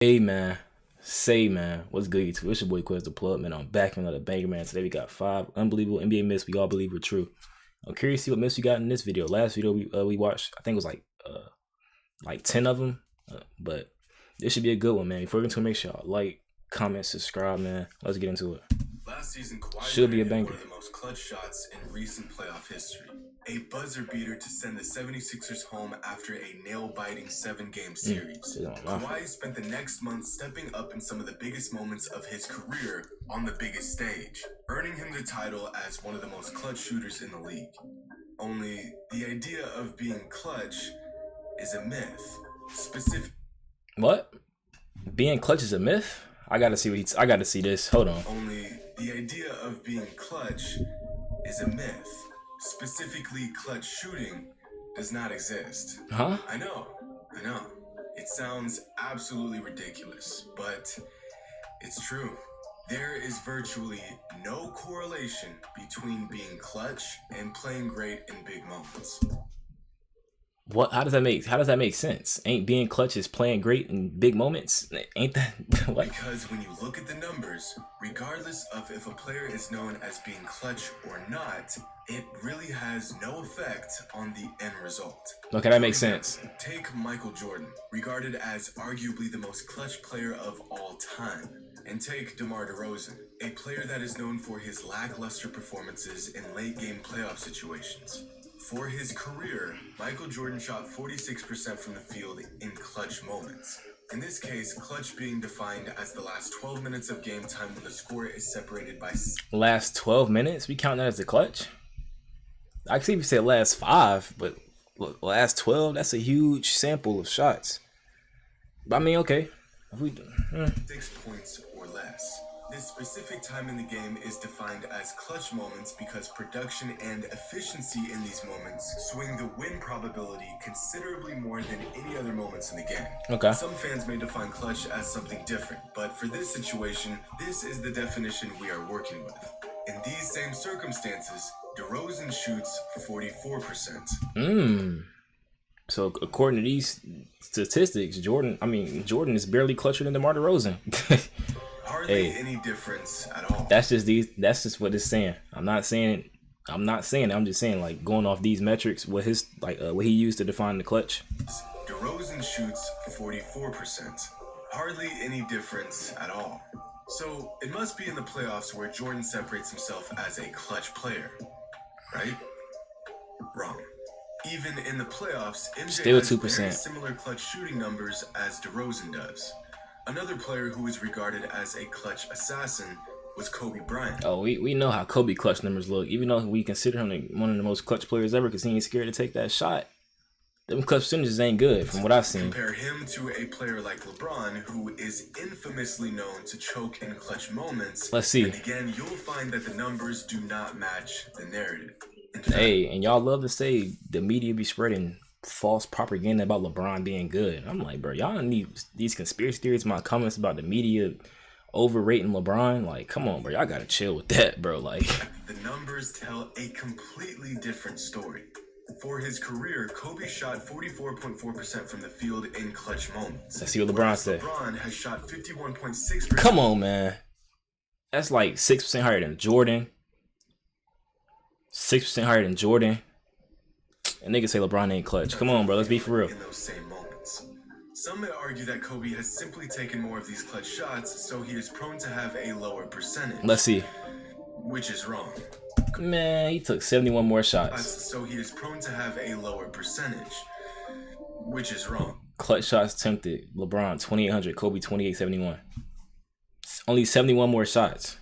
Hey man, say man, what's good YouTube? It's your boy Quez the Plug, man. I'm back with another banger, man. Today we got 5 unbelievable NBA myths we all believe are true. I'm curious to see what myths we got in this video. Last video we watched, I think it was like 10 of them, but this should be a good one, man. Before we get into it, make sure y'all like, comment, subscribe, man. Let's get into it. Last season, Kawhi Should be a hit banger. one of the most clutch shots in recent playoff history. A buzzer beater to send the 76ers home after a nail-biting 7-game series. Kawhi spent the next month stepping up in some of the biggest moments of his career on the biggest stage, earning him the title as one of the most clutch shooters in the league. Only, the idea of being clutch is a myth. What? Being clutch is a myth? I gotta see I gotta see this. Hold on. Only, the idea of being clutch is a myth. Specifically, clutch shooting does not exist. Huh? I know. It sounds absolutely ridiculous, but it's true. There is virtually no correlation between being clutch and playing great in big moments. What? How does that make sense? Ain't being clutch is playing great in big moments? Ain't that what? Because when you look at the numbers, regardless of if a player is known as being clutch or not, it really has no effect on the end result. Okay, that makes sense. Take Michael Jordan, regarded as arguably the most clutch player of all time. And take DeMar DeRozan, a player that is known for his lackluster performances in late-game playoff situations. For his career, Michael Jordan shot 46% from the field in clutch moments. In this case, clutch being defined as the last 12 minutes of game time when the score is separated by... Last 12 minutes? We count that as the clutch? I see if you said last 5, but look, last 12, that's a huge sample of shots. But I mean, okay. If we 6 points or less. This specific time in the game is defined as clutch moments because production and efficiency in these moments swing the win probability considerably more than any other moments in the game. Okay. Some fans may define clutch as something different, but for this situation, this is the definition we are working with. In these same circumstances, DeRozan shoots 44%. So according to these statistics, Jordan is barely clutcher than DeMar DeRozan. Hardly any difference at all. That's just what it's saying. I'm not saying it. I'm just saying, like, going off these metrics, what he used to define the clutch. DeRozan shoots 44%. Hardly any difference at all. So it must be in the playoffs where Jordan separates himself as a clutch player, right? Wrong. Even in the playoffs, MJ Still has 2%. very similar clutch shooting numbers as DeRozan does. Another player who is regarded as a clutch assassin was Kobe Bryant. Oh, we know how Kobe clutch numbers look. Even though we consider him one of the most clutch players ever because he ain't scared to take that shot. Them clutch percentages ain't good from what I've seen. Compare him to a player like LeBron, who is infamously known to choke in clutch moments. Let's see. And again, you'll find that the numbers do not match the narrative. Hey, and y'all love to say the media be spreading false propaganda about LeBron being good. I'm like, bro, y'all need these conspiracy theories, my comments about the media overrating LeBron. Like, come on, bro, y'all gotta chill with that, bro. Like, the numbers tell a completely different story. For his career, Kobe shot 44.4% from the field in clutch moments. Let's see what LeBron said. LeBron has shot 51.6%. Come on, man. That's like 6% higher than Jordan. 6% higher than Jordan. And niggas say LeBron ain't clutch. Come on, bro. Let's be for real. In those same moments. Some may argue that Kobe has simply taken more of these clutch shots, so he is prone to have a lower percentage. Let's see. Which is wrong. Man, he took 71 more shots. So he is prone to have a lower percentage. Which is wrong. Clutch shots attempted. LeBron 2,800. Kobe 2,871. Only 71 more shots.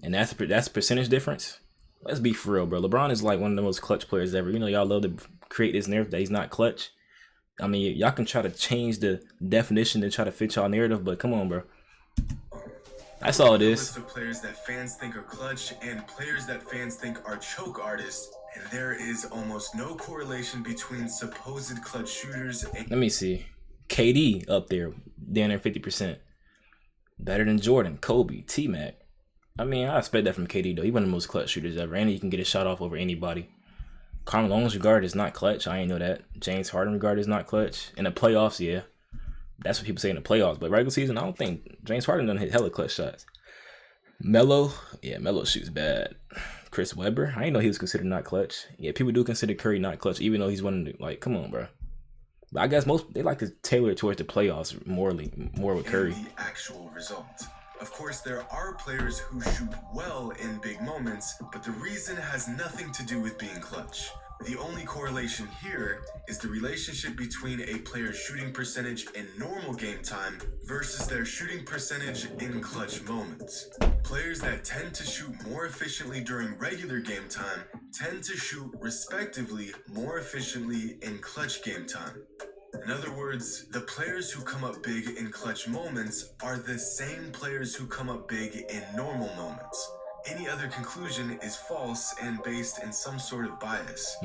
And that's a percentage difference? Let's be for real, bro. LeBron is like one of the most clutch players ever. You know, y'all love to create this narrative that he's not clutch. I mean, y'all can try to change the definition to try to fit y'all narrative, but come on, bro. That's all it is. List of players that fans think are clutch and players that fans think are choke artists, and there is almost no correlation between supposed clutch shooters and... Let me see. KD up there, down there 50%. Better than Jordan, Kobe, T-Mac. I mean, I expect that from KD, though. He's one of the most clutch shooters ever, and he can get a shot off over anybody. Carmelo's regarded as not clutch. I ain't know that. James Harden regarded as not clutch. In the playoffs, yeah. That's what people say in the playoffs. But regular season, I don't think James Harden done hit hella clutch shots. Melo, yeah, Melo shoots bad. Chris Webber, I didn't know he was considered not clutch. Yeah, people do consider Curry not clutch, even though he's one of the, like, come on, bro. But I guess most, they like to tailor it towards the playoffs more with Curry. And the actual result. Of course, there are players who shoot well in big moments, but the reason has nothing to do with being clutch. The only correlation here is the relationship between a player's shooting percentage in normal game time versus their shooting percentage in clutch moments. Players that tend to shoot more efficiently during regular game time tend to shoot, respectively, more efficiently in clutch game time. In other words, the players who come up big in clutch moments are the same players who come up big in normal moments. Any other conclusion is false and based in some sort of bias.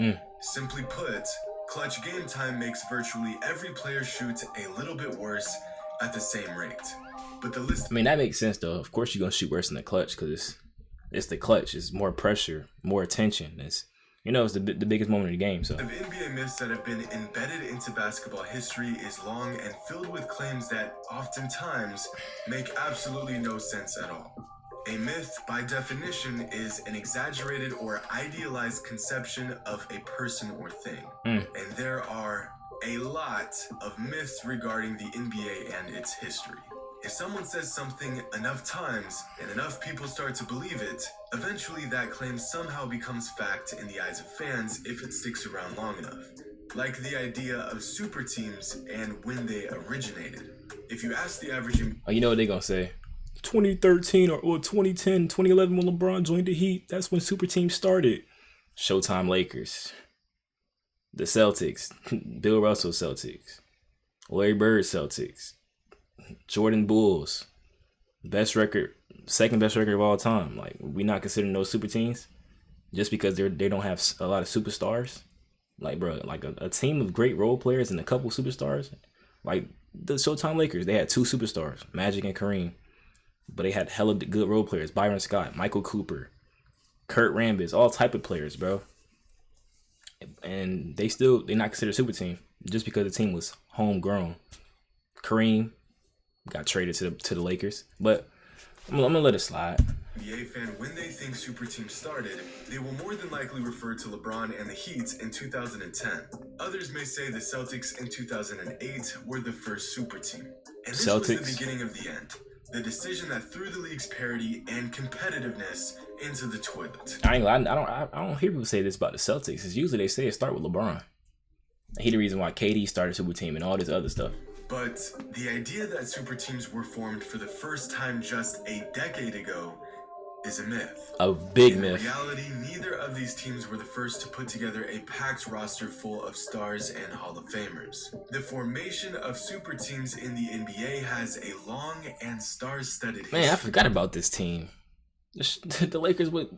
Simply put, clutch game time makes virtually every player shoot a little bit worse at the same rate. But the list... I mean, that makes sense, though. Of course you're going to shoot worse in the clutch because it's the clutch. It's more pressure, more attention. It's, you know, it's the biggest moment of the game. So the NBA myths that have been embedded into basketball history is long and filled with claims that oftentimes make absolutely no sense at all. A myth, by definition, is an exaggerated or idealized conception of a person or thing. And there are a lot of myths regarding the NBA and its history. If someone says something enough times and enough people start to believe it, eventually that claim somehow becomes fact in the eyes of fans if it sticks around long enough. Like the idea of super teams and when they originated. If you ask the average... Oh, you know what they're going to say? 2013 or 2010, 2011 when LeBron joined the Heat, that's when super teams started. Showtime Lakers. The Celtics. Bill Russell Celtics. Larry Bird Celtics. Jordan Bulls. Best record, second best record of all time. Like, we not considering those super teams just because they don't have a lot of superstars. Like, bro, like a team of great role players and a couple superstars. Like the Showtime Lakers, they had two superstars, Magic and Kareem. But they had hella good role players. Byron Scott, Michael Cooper, Kurt Rambis, all type of players, bro. And they're not considered a super team just because the team was homegrown. Kareem got traded to the Lakers. But I'm gonna let it slide. NBA fan, when they think super teams started, they will more than likely refer to LeBron and the Heat in 2010. Others may say the Celtics in 2008 were the first super team. And this was the beginning of the end. The decision that threw the league's parity and competitiveness into the toilet. I don't hear people say this about the Celtics. It's usually they say it start with LeBron. He the reason why KD started super team and all this other stuff. But the idea that super teams were formed for the first time just a decade ago is a myth. A big myth. In reality, neither of these teams were the first to put together a packed roster full of stars and Hall of Famers. The formation of super teams in the NBA has a long and star-studded history. Man, I forgot about this team. The Lakers with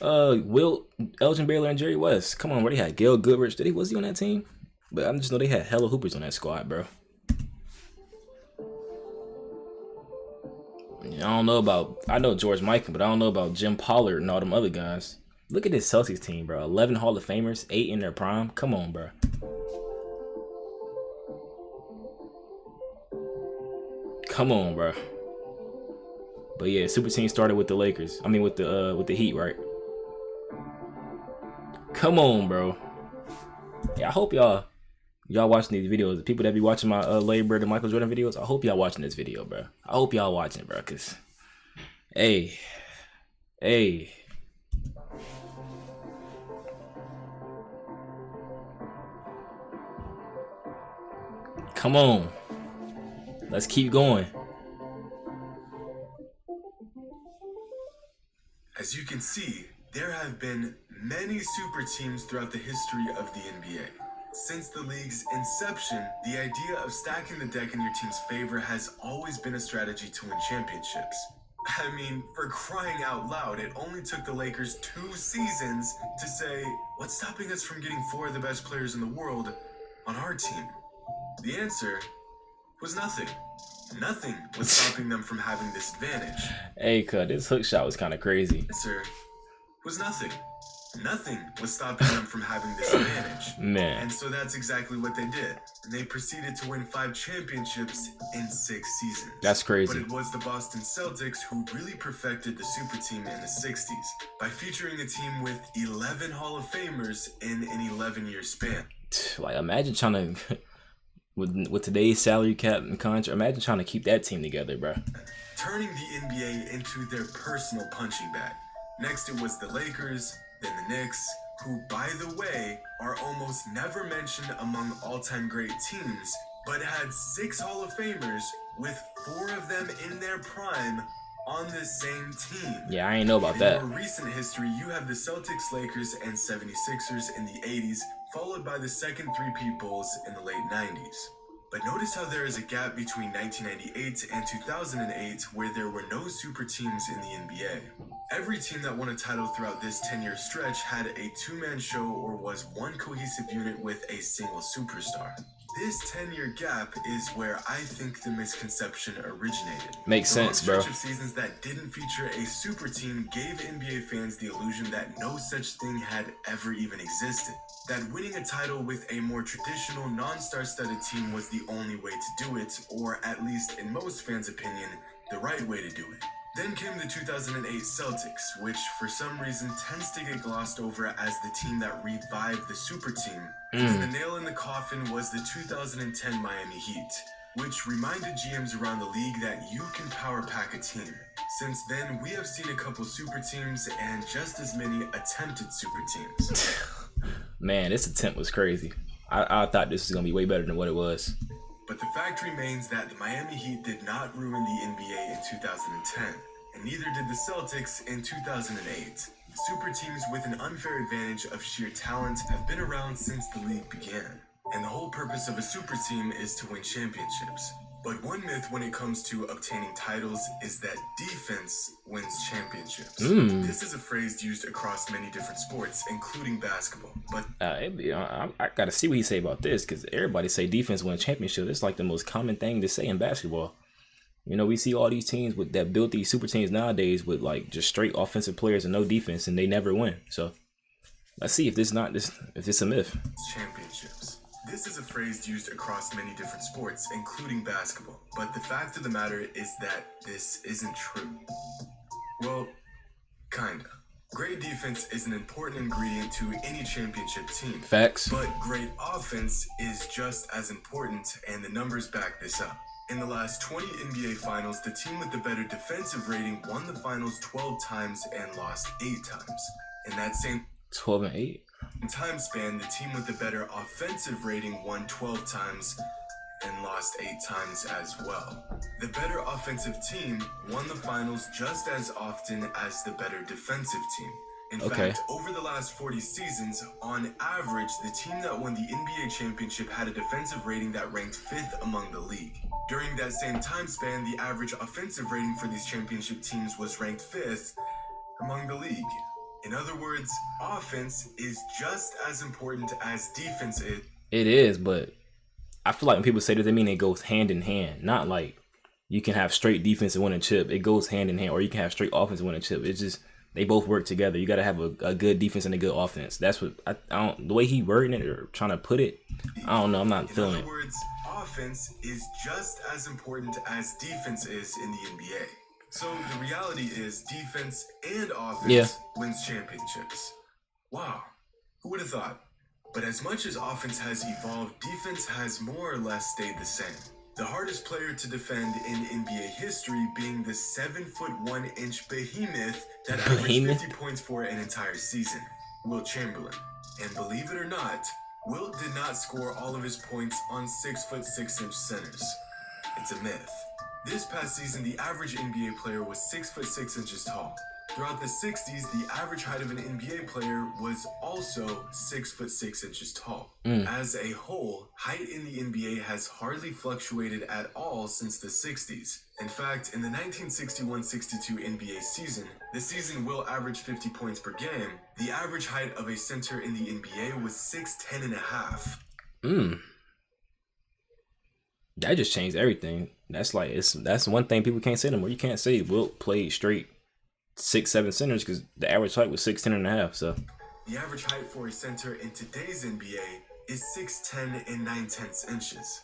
Wilt, Elgin Baylor, and Jerry West. Come on, bro. They had Gail Goodrich. Was he on that team? But I just know they had hella hoopers on that squad, bro. I know George Mikan, but I don't know about Jim Pollard and all them other guys. Look at this Celtics team, bro. 11 Hall of Famers, 8 in their prime. Come on, bro. Come on, bro. But yeah, super team started with the Lakers. I mean, with the Heat, right? Come on, bro. Yeah, I hope y'all watching these videos. The people that be watching my Larry Bird and Michael Jordan videos, I hope y'all watching this video, bro. I hope y'all watching, bro, cause hey. Come on. Let's keep going. As you can see, there have been many super teams throughout the history of the NBA. Since the league's inception, the idea of stacking the deck in your team's favor has always been a strategy to win championships. I mean, for crying out loud, it only took the Lakers 2 seasons to say, what's stopping us from getting 4 of the best players in the world on our team? The answer was nothing. Nothing was stopping them from having this advantage. Hey, cut, this hook shot was kind of crazy. The answer was nothing. Nothing was stopping them from having this advantage. Man. And so that's exactly what they did. And they proceeded to win 5 championships in 6 seasons. That's crazy. But it was the Boston Celtics who really perfected the super team in the 60s by featuring a team with 11 Hall of Famers in an 11-year span. Like, imagine trying to, with today's salary cap and contract, imagine trying to keep that team together, bro. Turning the NBA into their personal punching bag. Next, it was the Lakers, then the Knicks, who, by the way, are almost never mentioned among all-time great teams, but had 6 Hall of Famers, with 4 of them in their prime on the same team. Yeah, I ain't know about that. In more recent history, you have the Celtics, Lakers, and 76ers in the 80s, followed by the second three-peat Bulls in the late 90s. But notice how there is a gap between 1998 and 2008 where there were no super teams in the NBA. Every team that won a title throughout this 10-year stretch had a two-man show or was one cohesive unit with a single superstar. This 10-year gap is where I think the misconception originated. Makes sense, bro. The stretch of seasons that didn't feature a super team gave NBA fans the illusion that no such thing had ever even existed. That winning a title with a more traditional, non-star-studded team was the only way to do it, or at least in most fans' opinion, the right way to do it. Then came the 2008 Celtics, which for some reason tends to get glossed over as the team that revived the super team. And the nail in the coffin was the 2010 Miami Heat, which reminded GMs around the league that you can power pack a team. Since then, we have seen a couple super teams and just as many attempted super teams. Man, this attempt was crazy. I thought this was going to be way better than what it was. But the fact remains that the Miami Heat did not ruin the NBA in 2010, and neither did the Celtics in 2008. Super teams with an unfair advantage of sheer talent have been around since the league began, and the whole purpose of a super team is to win championships. But one myth when it comes to obtaining titles is that defense wins championships. This is a phrase used across many different sports, including basketball. But I gotta see what he say about this, because everybody say defense win a championship. It's like the most common thing to say in basketball. You know, we see all these teams that build these super teams nowadays with like just straight offensive players and no defense, and they never win. So let's see if it's a myth. Championships. This is a phrase used across many different sports, including basketball. But the fact of the matter is that this isn't true. Well, kinda. Great defense is an important ingredient to any championship team. Facts. But great offense is just as important, and the numbers back this up. In the last 20 NBA Finals, the team with the better defensive rating won the Finals 12 times and lost 8 times. In that same 12 and 8? time span, the team with the better offensive rating won 12 times and lost 8 times as well. The better offensive team won the finals just as often as the better defensive team. In fact, over the last 40 seasons, on average, the team that won the NBA championship had a defensive rating that ranked 5th among the league. During that same time span, the average offensive rating for these championship teams was ranked 5th among the league. In other words, offense is just as important as defense is. It is, but I feel like when people say that, they mean it goes hand in hand. Not like you can have straight defense and win a chip. It goes hand in hand. Or you can have straight offense and win a chip. It's just they both work together. You got to have a good defense and a good offense. That's what I don't. The way he wording it or trying to put it, I don't know. I'm not feeling it. In other words, offense is just as important as defense is in the NBA. So the reality is defense and offense wins championships. Wow, who would have thought? But as much as offense has evolved, defense has more or less stayed the same. The hardest player to defend in NBA history being the 7'1" behemoth that averaged 50 points for an entire season, Wilt Chamberlain. And believe it or not, Wilt did not score all of his points on 6'6" centers. It's a myth. This past season, the average NBA player was 6'6" tall. Throughout the 60s, the average height of an NBA player was also 6'6" tall. As a whole, height in the NBA has hardly fluctuated at all since the 60s. In fact, in the 1961-62 NBA season, the season will average 50 points per game, the average height of a center in the NBA was 6'10" and a half. That just changed everything. That's one thing people can't say no more. You can't say Wilt played straight 6'7" centers because the average height was 6'10" and a half. So The average height for a center in today's NBA is 6'10" and 9/10 inches.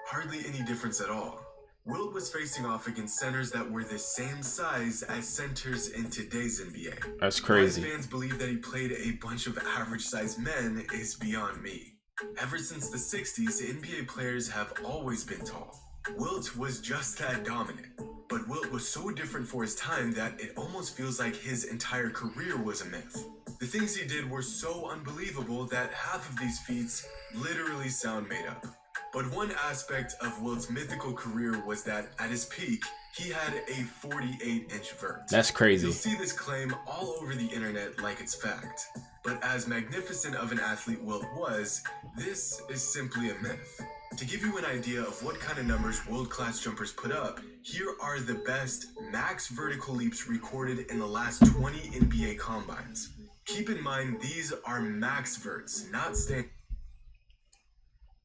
Hardly any difference at all. Wilt was facing off against centers that were the same size as centers in today's NBA. That's crazy. Why fans believe that he played a bunch of average-sized men is beyond me. Ever since the 60s, NBA players have always been tall. Wilt was just that dominant. But Wilt was so different for his time that it almost feels like his entire career was a myth. The things he did were so unbelievable that half of these feats literally sound made up. But one aspect of Wilt's mythical career was that at his peak, he had a 48-inch vert. That's crazy. You'll see this claim all over the internet like it's fact. But as magnificent of an athlete Wilt was, this is simply a myth. To give you an idea of what kind of numbers world-class jumpers put up, here are the best max vertical leaps recorded in the last 20 NBA combines. Keep in mind, these are max verts, not standard.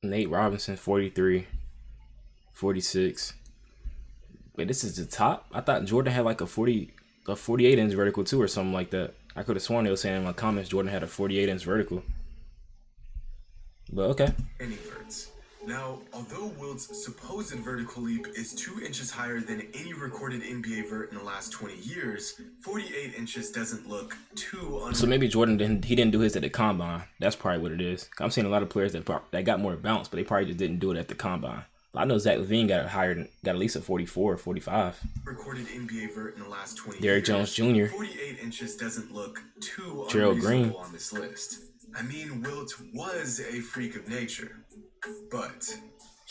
Nate Robinson, 43, 46. Wait, this is the top? I thought Jordan had like a 48-inch vertical too or something like that. I could have sworn they were saying in my comments Jordan had a 48-inch vertical. But okay. Any verts. Now, although Wilt's supposed vertical leap is 2 inches higher than any recorded NBA vert in the last 20 years, 48 inches doesn't look too unreal. So maybe Jordan didn't do his at the combine. That's probably what it is. I'm seeing a lot of players that got more bounce, but they probably just didn't do it at the combine. I know Zach LaVine got at least a 44 or 45. Recorded NBA vert in the last 20 Derrick years. Jones Jr. 48 inches doesn't look too Gerald unreasonable Green on this list. I mean, Wilt was a freak of nature. But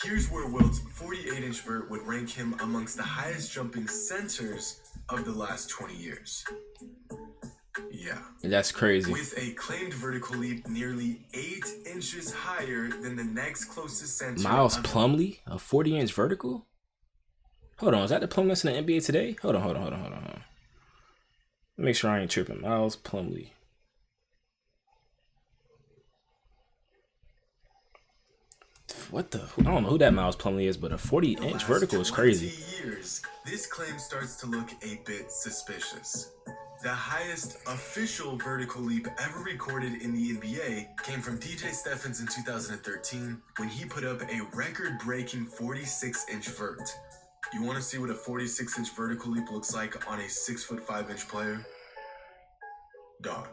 here's where Wilt's 48-inch vert would rank him amongst the highest jumping centers of the last 20 years. Yeah. That's crazy. With a claimed vertical leap nearly 8 inches higher than the next closest center. Miles Plumlee, a 40-inch vertical? Hold on, is that the Plumlee that's in the NBA today? Hold on. Let me make sure I ain't tripping. Miles Plumlee. What the? I don't know who that Miles Plumlee is, but a 40-inch vertical is crazy. Years, this claim starts to look a bit suspicious. The highest official vertical leap ever recorded in the NBA came from DJ Steffens in 2013 when he put up a record-breaking 46-inch vert. You want to see what a 46-inch vertical leap looks like on a 6'5" player? Dog.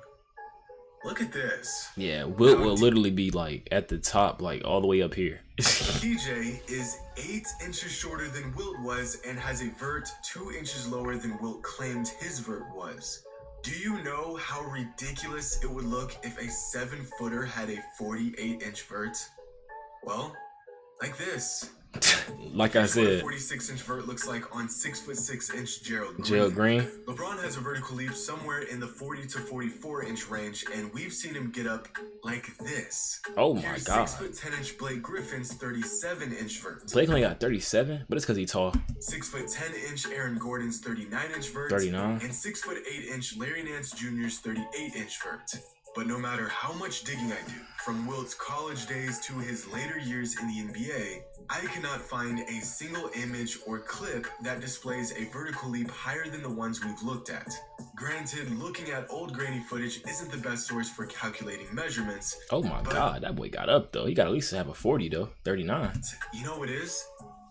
Look at this. Yeah, Wilt will literally be like at the top, like all the way up here. DJ is 8 inches shorter than Wilt was and has a vert 2 inches lower than Wilt claimed his vert was. Do you know how ridiculous it would look if a 7-footer had a 48-inch vert? Well, like this. Like I said, 46-inch vert looks like on 6'6" Gerald Green. Gerald Green. LeBron has a vertical leap somewhere in the 40 to 44-inch range, and we've seen him get up like this. Oh my Here's God. 6'10" Blake Griffin's 37-inch vert. Blake only got 37, but it's because he's tall. 6'10" Aaron Gordon's 39-inch vert. 39. And 6'8" Larry Nance Jr.'s 38-inch vert. But no matter how much digging I do, from Wilt's college days to his later years in the NBA, I cannot find a single image or clip that displays a vertical leap higher than the ones we've looked at. Granted, looking at old grainy footage isn't the best source for calculating measurements. Oh my God, that boy got up though. He got at least to have a 40 though, 39. You know what it is?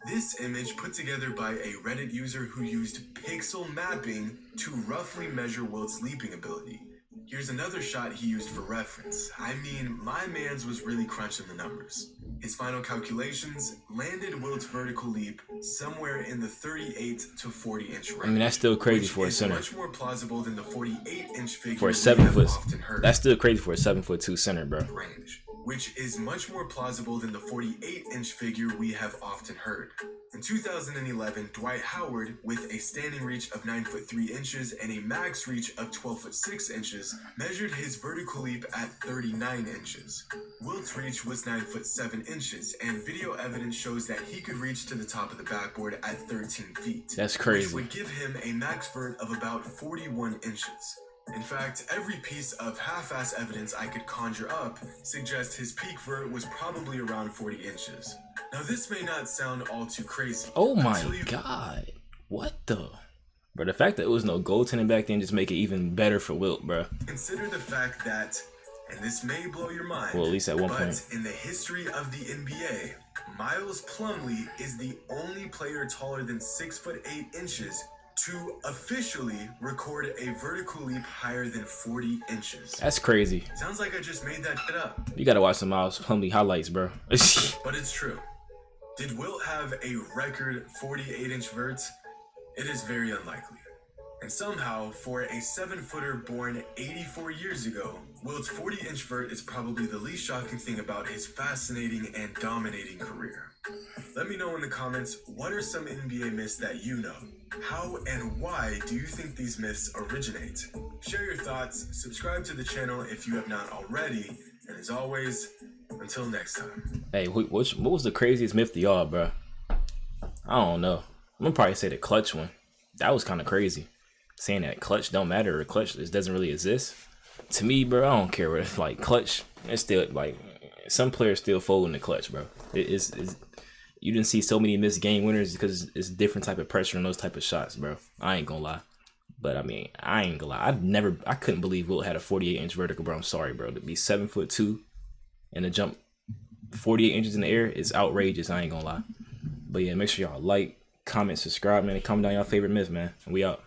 This image put together by a Reddit user who used pixel mapping to roughly measure Wilt's leaping ability. Here's another shot he used for reference. I mean, my mans was really crunching the numbers. His final calculations landed Wilt's vertical leap somewhere in the 38 to 40-inch range. I mean, that's still crazy for a center. Much more plausible than the 48-inch figure For a 7 foot. often heard. That's still crazy for a 7'2" center, bro. Range, which is much more plausible than the 48-inch figure we have often heard. In 2011, Dwight Howard, with a standing reach of 9'3" and a max reach of 12'6", measured his vertical leap at 39 inches. Wilt's reach was 9'7", and video evidence shows that he could reach to the top of the backboard at 13 feet. That's crazy. Which would give him a max vert of about 41 inches. In fact, every piece of half-ass evidence I could conjure up suggests his peak vert was probably around 40 inches. Now this may not sound all too crazy. Oh my God. What the? Bro, the fact that it was no goaltending back then just make it even better for Wilt, bro. Consider the fact that and this may blow your mind. Well, at least at one but point. in the history of the NBA, Miles Plumlee is the only player taller than 6'8" to officially record a vertical leap higher than 40 inches. That's crazy. Sounds like I just made that shit up. You gotta watch some Miles Plumlee highlights, bro. But it's true. Did Wilt have a record 48-inch verts? It is very unlikely. And somehow, for a 7-footer born 84 years ago, Wilt's 40-inch vert is probably the least shocking thing about his fascinating and dominating career. Let me know in the comments, what are some NBA myths that you know? How and why do you think these myths originate? Share your thoughts, subscribe to the channel if you have not already, and as always, until next time. Hey, what was the craziest myth to y'all, bro? I don't know. I'm gonna probably say the clutch one. That was kind of crazy. Saying that clutch don't matter or clutch just doesn't really exist. To me, bro, I don't care what it's like. Clutch, it's still like some players still fold in the clutch, bro. It's you didn't see so many missed game winners because it's different type of pressure on those type of shots, bro. I ain't gonna lie. But I mean, I ain't gonna lie. I couldn't believe Wilt had a 48-inch vertical, bro. I'm sorry, bro. To be 7'2" and to jump 48 inches in the air is outrageous. I ain't gonna lie. But yeah, make sure y'all like, comment, subscribe, man, and comment down y'all favorite myth, man. We out.